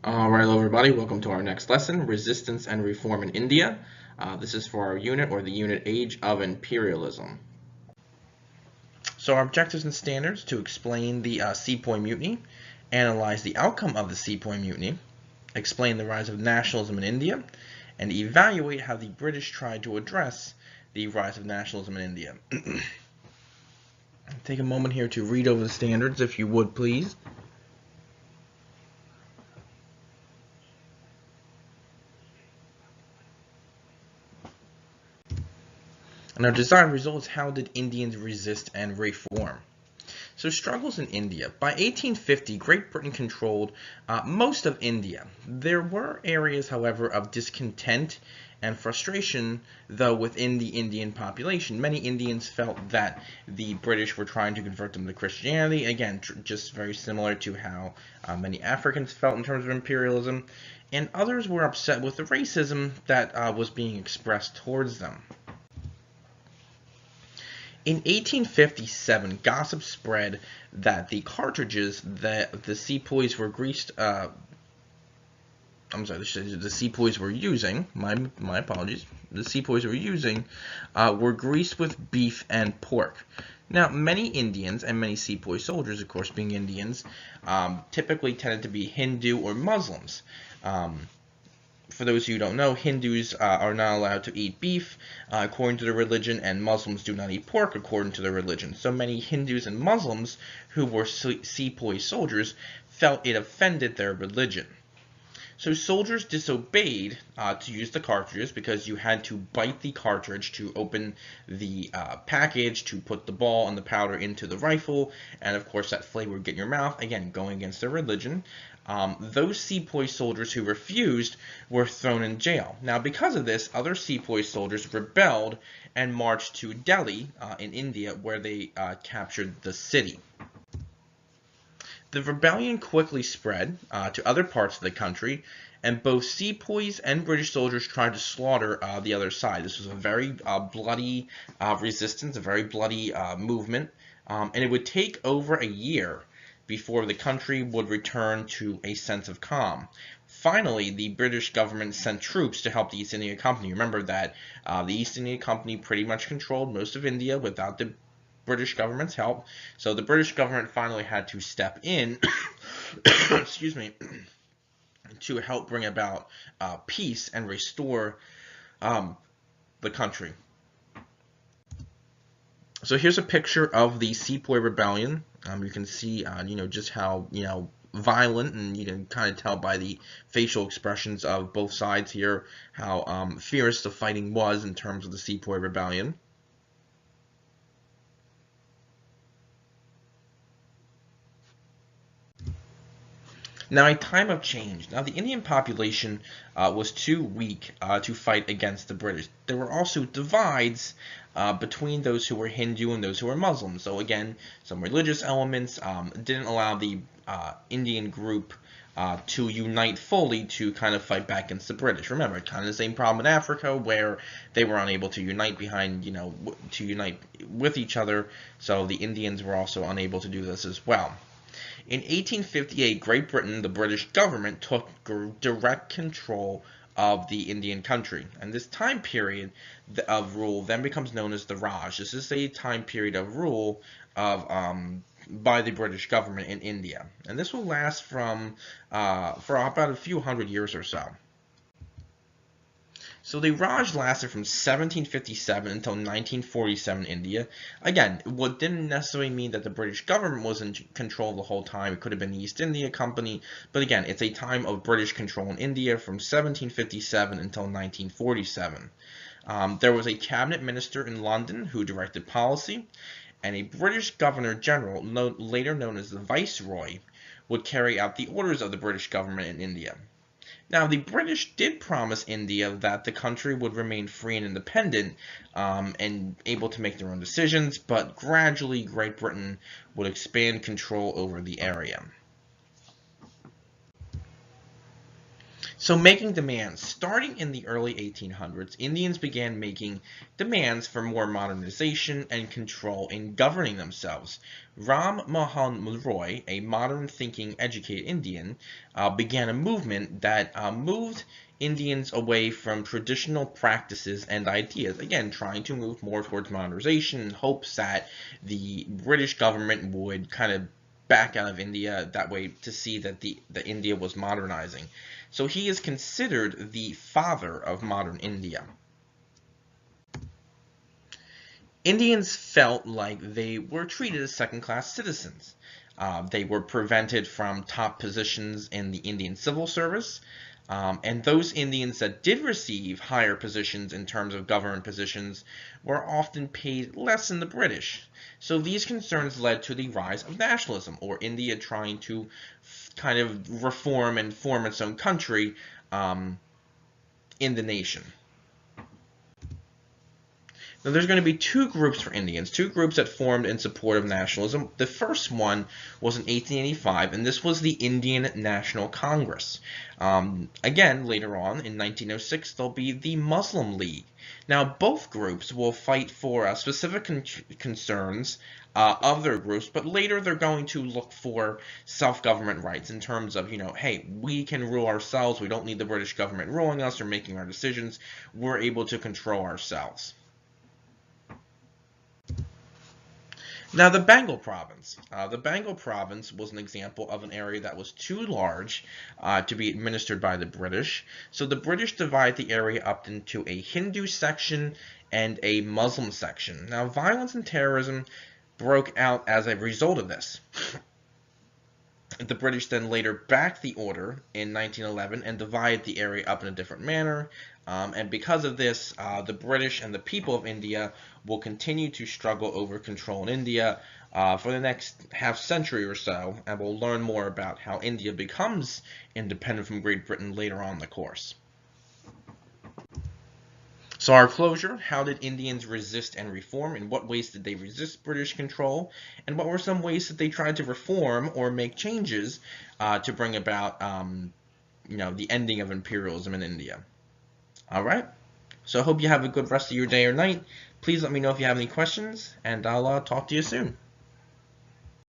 Alright, hello everybody, welcome to our next lesson, Resistance and Reform in India. This is for our unit, or the unit Age of Imperialism. So our objectives and standards: to explain the Sepoy Mutiny, analyze the outcome of the Sepoy Mutiny, explain the rise of nationalism in India, and evaluate how the British tried to address the rise of nationalism in India. Take a moment here to read over the standards, if you would please. And our desired result is: how did Indians resist and reform? So, struggles in India. By 1850, Great Britain controlled most of India. There were areas, however, of discontent and frustration, though, within the Indian population. Many Indians felt that the British were trying to convert them to Christianity. Again, just very similar to how many Africans felt in terms of imperialism. And others were upset with the racism that was being expressed towards them. In 1857, gossip spread that the cartridges that the sepoys were the sepoys were using, my apologies, the sepoys were using were greased with beef and pork. Now, many Indians and many sepoy soldiers, of course being Indians, typically tended to be Hindu or Muslims. For those who don't know, Hindus are not allowed to eat beef according to their religion, and Muslims do not eat pork according to their religion. So many Hindus and Muslims who were sepoy soldiers felt it offended their religion. So soldiers disobeyed to use the cartridges because you had to bite the cartridge to open the package, to put the ball and the powder into the rifle, and of course that flavor would get in your mouth, again going against their religion. Those sepoy soldiers who refused were thrown in jail. Now, because of this, other sepoy soldiers rebelled and marched to Delhi in India, where they captured the city. The rebellion quickly spread to other parts of the country, and both sepoys and British soldiers tried to slaughter the other side. This was a very bloody resistance, a very bloody movement, and it would take over a year before the country would return to a sense of calm. Finally, the British government sent troops to help the East India Company. Remember that the East India Company pretty much controlled most of India without the British government's help. So the British government finally had to step in excuse me, to help bring about peace and restore the country. So here's a picture of the Sepoy Rebellion. You can see, just how, violent, and you can kind of tell by the facial expressions of both sides here how fierce the fighting was in terms of the Sepoy Rebellion. Now, a time of change. Now, the Indian population was too weak to fight against the British. There were also divides between those who were Hindu and those who were Muslim. So again, some religious elements didn't allow the Indian group to unite fully to kind of fight back against the British. Remember, kind of the same problem in Africa, where they were unable to unite to unite with each other. So the Indians were also unable to do this as well. In 1858, Great Britain, the British government, took direct control of the Indian country. And this time period of rule then becomes known as the Raj. This is a time period of rule of by the British government in India. And this will last for about a few hundred years or so. So the Raj lasted from 1757 until 1947 in India. Again, what didn't necessarily mean that the British government was in control the whole time. It could have been the East India Company. But again, it's a time of British control in India from 1757 until 1947. There was a cabinet minister in London who directed policy, and a British Governor General, later known as the Viceroy, would carry out the orders of the British government in India. Now, the British did promise India that the country would remain free and independent and able to make their own decisions, but gradually Great Britain would expand control over the area. So making demands. Starting in the early 1800s, Indians began making demands for more modernization and control in governing themselves. Ram Mohan Roy, a modern-thinking, educated Indian, began a movement that moved Indians away from traditional practices and ideas, again, trying to move more towards modernization in hopes that the British government would kind of back out of India that way to see that the India was modernizing. So he is considered the father of modern India. Indians felt like they were treated as second-class citizens. They were prevented from top positions in the Indian civil service, and those Indians that did receive higher positions in terms of government positions were often paid less than the British. So these concerns led to the rise of nationalism, or India trying to kind of reform and form its own country in the nation. Now, there's going to be two groups for Indians, two groups that formed in support of nationalism. The first one was in 1885, and this was the Indian National Congress. Again, later on, in 1906, there'll be the Muslim League. Now, both groups will fight for specific concerns of their groups, but later they're going to look for self-government rights in terms of, hey, we can rule ourselves. We don't need the British government ruling us or making our decisions. We're able to control ourselves. Now, the Bengal province. The Bengal province was an example of an area that was too large to be administered by the British. So the British divided the area up into a Hindu section and a Muslim section. Now, violence and terrorism broke out as a result of this. The British then later backed the order in 1911 and divided the area up in a different manner. And because of this, the British and the people of India will continue to struggle over control in India for the next half century or so, and we'll learn more about how India becomes independent from Great Britain later on in the course. So our closure, how did Indians resist and reform? In what ways did they resist British control? And what were some ways that they tried to reform or make changes to bring about the ending of imperialism in India? All right. So I hope you have a good rest of your day or night. Please let me know if you have any questions, and I'll talk to you soon.